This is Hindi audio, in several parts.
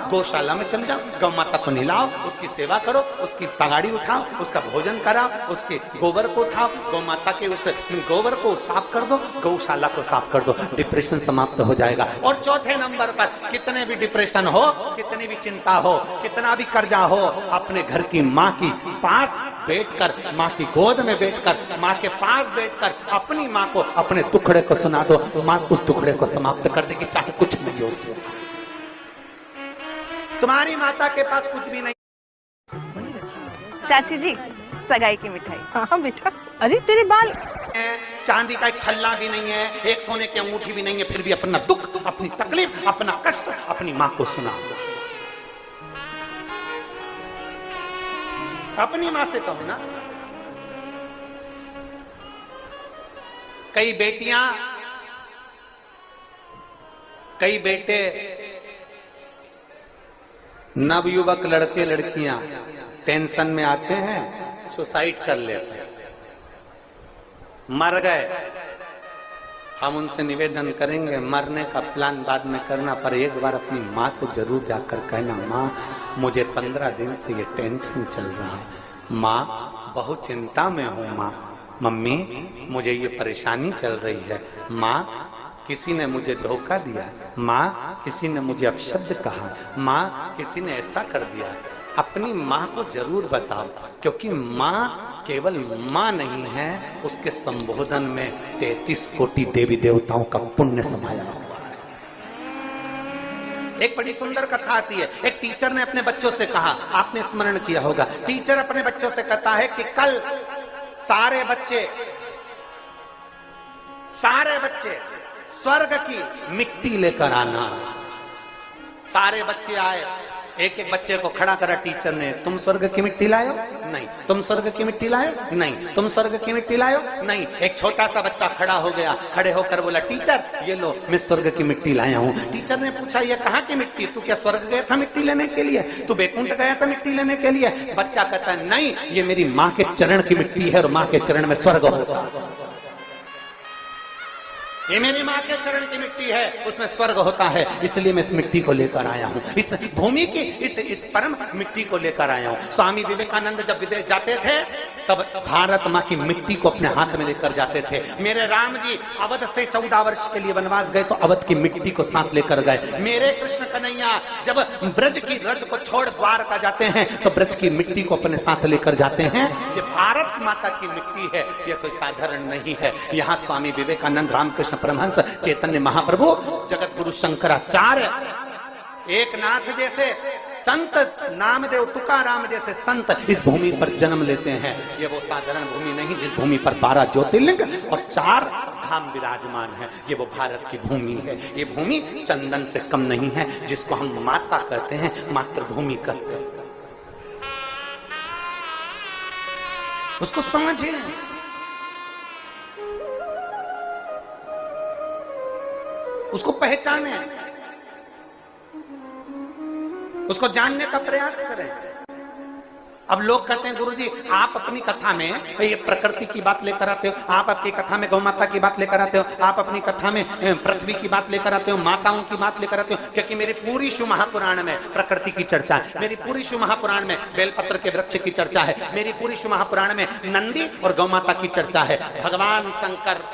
गौशाला में चल जाओ, गौ माता को नहलाओ, उसकी सेवा करो, उसकी पगाड़ी उठाओ, उसका भोजन कराओ, उसके गोबर को उठाओ, गौ माता के उस गोबर को साफ कर दो, गौशाला को साफ कर दो, डिप्रेशन समाप्त हो जाएगा। और चौथे नंबर पर, कितने भी डिप्रेशन हो, कितनी भी चिंता हो, कितना भी कर्जा हो, अपने घर की माँ की पास बैठकर, माँ की गोद में बैठकर, माँ के पास बैठकर अपनी माँ को अपने दुखड़े को सुना दो, माँ उस दुखड़े को समाप्त कर देगी, चाहे कुछ भी हो। तुम्हारी माता के पास कुछ भी नहीं। चाची जी, सगाई की मिठाई। हाँ बेटा, अरे तेरे बाल, चांदी का एक छल्ला भी नहीं है, एक सोने की अंगूठी भी नहीं है, फिर भी अपना दुख, अपनी तकलीफ, अपना कष्ट अपनी माँ को सुना दो। अपनी माँ से कहो ना। कई बेटियां, कई बेटे, नवयुवक लड़के लड़कियां टेंशन में आते हैं, सुसाइड कर लेते हैं, मर गए। हम उनसे निवेदन करेंगे, मरने का प्लान बाद में करना, पर एक बार अपनी माँ से जरूर जाकर कहना, माँ मुझे 15 दिन से ये टेंशन चल रहा है, माँ बहुत चिंता में हूँ, माँ, मम्मी मुझे ये परेशानी चल रही है, माँ किसी ने मुझे धोखा दिया, माँ किसी ने मुझे अपशब्द कहा, माँ किसी ने ऐसा कर दिया। अपनी माँ को जरूर बताओ, क्योंकि माँ केवल माँ नहीं है, उसके संबोधन में 33 कोटि देवी देवताओं का पुण्य समाया हुआ है। एक बड़ी सुंदर कथा आती है। एक टीचर ने अपने बच्चों से कहा, आपने स्मरण किया होगा, टीचर अपने बच्चों से कहता है कि कल सारे बच्चे स्वर्ग की मिट्टी लेकर आना। सारे बच्चे आए, एक एक बच्चे को खड़ा करा टीचर ने, तुम स्वर्ग की मिट्टी लायो? नहीं। तुम स्वर्ग की मिट्टी लायो? नहीं। तुम स्वर्ग की मिट्टी लायो? नहीं। एक छोटा सा बच्चा खड़ा हो गया, खड़े होकर बोला, टीचर ये लो, मैं स्वर्ग की मिट्टी लाया हूँ। टीचर ने पूछा, ये कहाँ की मिट्टी? तू क्या स्वर्ग गया था मिट्टी लेने के लिए? तू बैकुंठ गया था मिट्टी लेने के लिए? बच्चा कहता है, नहीं, ये मेरी माँ के चरण की मिट्टी है और माँ के चरण में स्वर्ग होता है। ये मेरी माँ के चरण की मिट्टी है, उसमें स्वर्ग होता है, इसलिए मैं इस मिट्टी को लेकर आया हूँ, इस भूमि की इस परम मिट्टी को लेकर आया हूँ। स्वामी विवेकानंद जब विदेश जाते थे, तब भारत माँ की मिट्टी को अपने हाथ में लेकर जाते थे। मेरे राम जी अवध से 14 वर्ष के लिए वनवास गए, तो अवध की मिट्टी को साथ लेकर गए। मेरे कृष्ण कन्हैया जब ब्रज की रज को छोड़ द्वारका जाते हैं, तो ब्रज की मिट्टी को अपने साथ लेकर जाते हैं। ये भारत माता की मिट्टी है, ये कोई साधारण नहीं है। यहाँ स्वामी विवेकानंद, रामकृष्ण परमहंस, चैतन्य महाप्रभु, जगत गुरु शंकराचार्य, एकनाथ जैसे संत, नामदेव, तुकाराम जैसे संत इस भूमि पर जन्म लेते हैं। ये वो साधारण भूमि नहीं जिस भूमि पर 12 ज्योतिर्लिंग और 4 धाम विराजमान है। ये वो भारत की भूमि है। ये भूमि चंदन से कम नहीं है, जिसको हम माता कहते हैं, मातृभूमि कहते हैं। उसको समझिए, उसको पहचाने, उसको जानने का प्रयास करें। अब लोग कहते हैं, गुरुजी आप अपनी कथा में ये प्रकृति की बात लेकर आते हो, आप अपनी कथा में गौ माता की बात लेकर आते हो, आप अपनी कथा में पृथ्वी की बात लेकर आते हो, माताओं की बात लेकर आते हो, क्योंकि मेरी पूरी शिव महापुराण में प्रकृति की चर्चा है, मेरी पूरी शिव महापुराण में बेलपत्र के वृक्ष की चर्चा है, मेरी पूरी शिव महापुराण में नंदी और गौ माता की चर्चा है। भगवान शंकर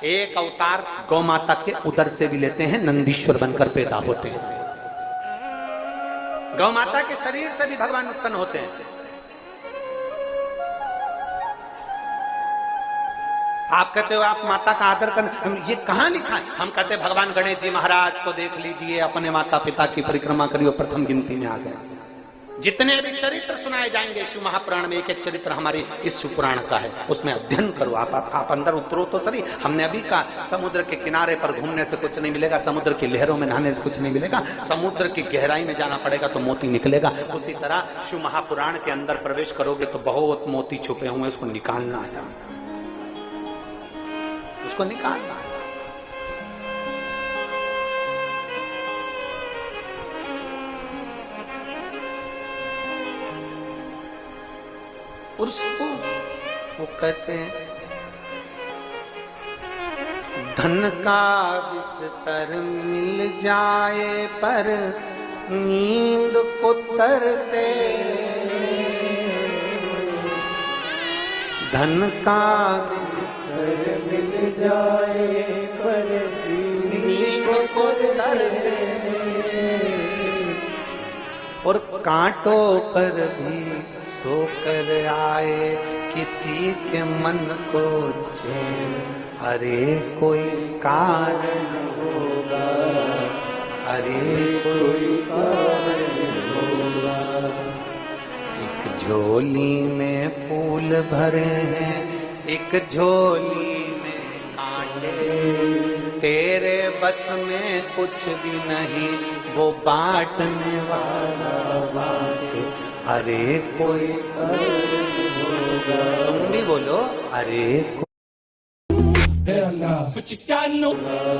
एक अवतार गौ माता के उदर से भी लेते हैं, नंदीश्वर बनकर पैदा होते हैं। गौ माता के शरीर से भी भगवान उत्पन्न होते हैं। आप कहते हो आप माता का आदर कर, ये कहां लिखा है? हम कहते हैं भगवान गणेश जी महाराज को देख लीजिए, अपने माता पिता की परिक्रमा करिए, प्रथम गिनती में आ गया। जितने भी चरित्र सुनाए जाएंगे शिव महापुराण में, एक एक चरित्र हमारी इस शिव पुराण का है, उसमें अध्ययन करो। आप अंदर उतरो तो सही। हमने अभी कहा समुद्र के किनारे पर घूमने से कुछ नहीं मिलेगा, समुद्र की लहरों में नहाने से कुछ नहीं मिलेगा, समुद्र की गहराई में जाना पड़ेगा तो मोती निकलेगा। उसी तरह शिव महापुराण के अंदर प्रवेश करोगे तो बहुत मोती छुपे हुए, उसको निकालना है, उसको निकालना है। उसको वो कहते हैं, धन का विस्तर मिल जाए पर नींद को तरसे, धन का बिस्तर मिल जाए पर नींद को तरसे, और कांटों पर भी सोकर आए किसी के मन को चैन। अरे कोई कारण होगा, अरे कोई कारण होगा। एक झोली में फूल भरे हैं, एक झोली में कांटे, तेरे बस में कुछ भी नहीं, वो बांटने वाला बांटे। अरे कोई होगा, तुम भी बोलो, अरे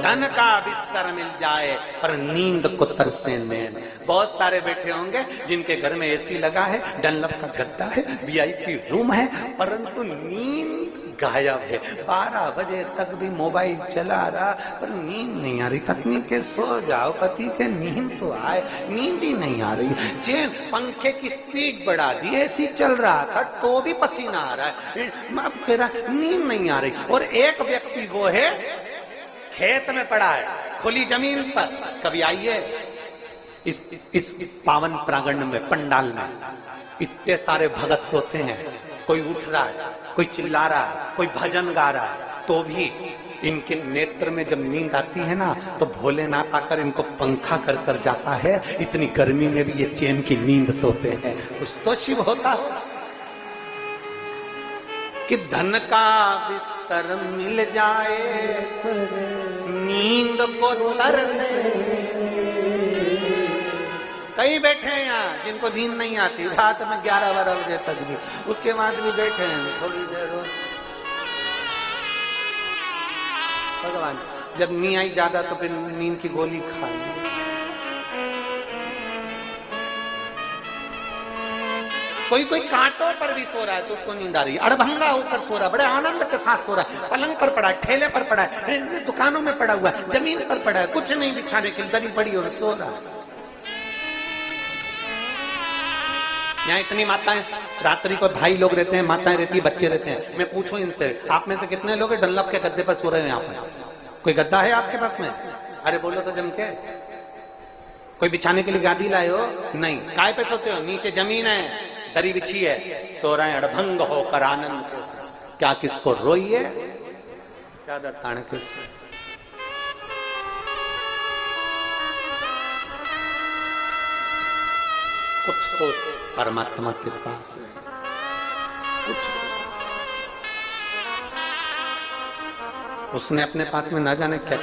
धन का बिस्तर मिल जाए पर नींद को तरसे नैन। बहुत सारे बैठे होंगे जिनके घर में एसी लगा है, डनलप का गद्दा है, वीआईपी रूम है, परंतु नींद गायब है। 12 बजे तक भी मोबाइल चला रहा पर नींद नहीं आ रही। पत्नी के सो जाओ, पति के नींद तो आए, नींद ही नहीं आ रही। चैन पंखे की स्पीड बढ़ा दी, एसी चल रहा था तो भी पसीना आ रहा है, माफ करा, नींद नहीं आ रही। और एक व्यक्ति वो है खेत में पड़ा है, खुली जमीन पर। कभी आइए इस पावन प्रांगण में, पंडाल में इतने सारे भगत सोते हैं, कोई उठ रहा है, कोई चिल्ला रहा है, कोई भजन गा रहा है, तो भी इनके नेत्र में जब नींद आती है ना तो भोलेनाथ आकर इनको पंखा कर कर जाता है। इतनी गर्मी में भी ये चैन की नींद सोते हैं। कुछ तो शिव होता है कि धन का बिस्तर मिल जाए नींद को तरसे। कई बैठे हैं यहाँ जिनको नींद नहीं आती, रात में 11-12 बजे तक भी, उसके बाद भी बैठे हैं थोड़ी देर। भगवान जब नींद आई ज्यादा तो फिर नींद की गोली खा ली। कोई कांटों पर भी सो रहा है तो उसको नींद आ रही है, अड़भंगा होकर सो रहा है, बड़े आनंद के साथ सो रहा है, पलंग पर पड़ा है, ठेले पर पड़ा है, दुकानों में पड़ा हुआ है, जमीन पर पड़ा है, कुछ नहीं बिछाने के लिए, दरी पड़ी और सो रहा है। यहाँ इतनी माताएं, रात्रि को भाई लोग रहते हैं, माताएं रहती है, बच्चे रहते हैं। मैं पूछूं इनसे, आप में से कितने लोग डनलप के गद्दे पर सो रहे हैं? यहाँ पर कोई गद्दा है आपके पास में? अरे बोलो तो जम के। कोई बिछाने के लिए गादी लाए हो? नहीं। काय पे सोते हो? नीचे जमीन है, दरी बिछी है, सो रहे हैं अड़भंग होकर आनंद के साथ। क्या किसको रोइए, क्या दर्ताने किसको? कुछ तो परमात्मा के पास है, कुछ उसने अपने पास में ना जाने क्या